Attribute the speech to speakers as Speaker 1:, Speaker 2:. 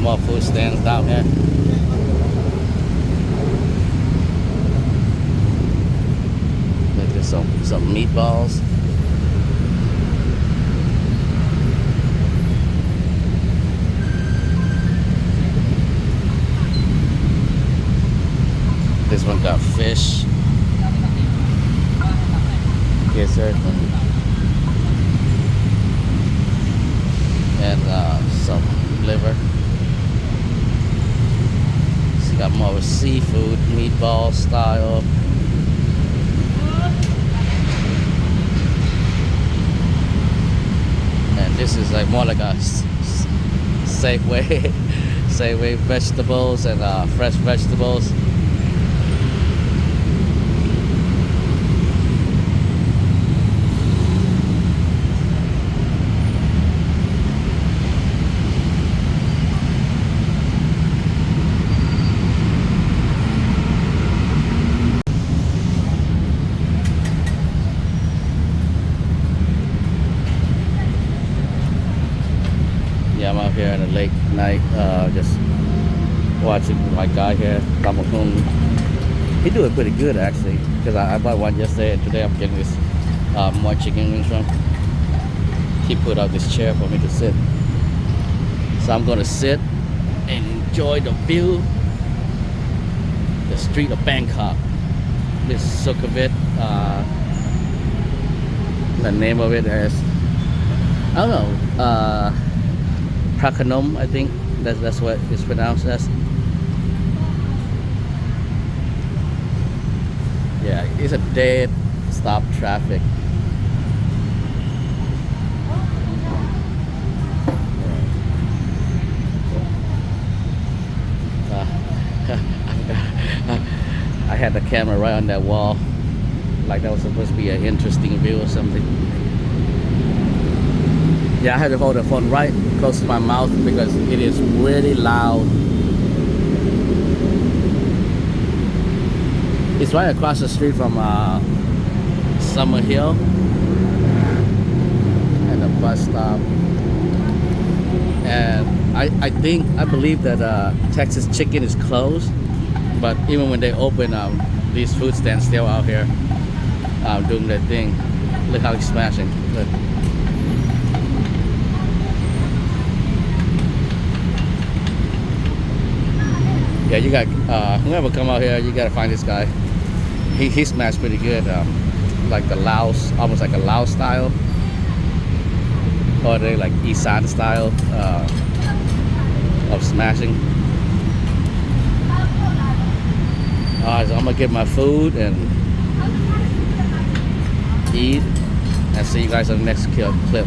Speaker 1: more food stands down here. There's some meatballs. This one got fish. Yes, sir. And some liver. It's got more of a seafood, meatball style. And this is like more like a Safeway, Safeway vegetables and fresh vegetables. Yeah, I'm out here in the late night, just watching my guy here, Tamakung. He doing pretty good actually, because I bought one yesterday and today I'm getting this more chicken wings from. He put out this chair for me to sit. So I'm gonna sit and enjoy the view, the street of Bangkok. This Sukhumvit, the name of it is, I don't know, Prakanom, I think that's what it's pronounced as. Yeah, it's a dead stop traffic. I had the camera right on that wall, like that was supposed to be an interesting view or something. Yeah, I had to hold the phone right close to my mouth because it is really loud. It's right across the street from Summer Hill and the bus stop. And I believe that Texas Chicken is closed, but even when they open, these food stands still out here doing their thing. Look how he's smashing. Look. Yeah, you got whoever come out here, you gotta find this guy. He smashed pretty good, like the Laos, almost like a Laos style, or they like Isan style of smashing. Alright, so I'm gonna get my food and eat, and see you guys on the next clip.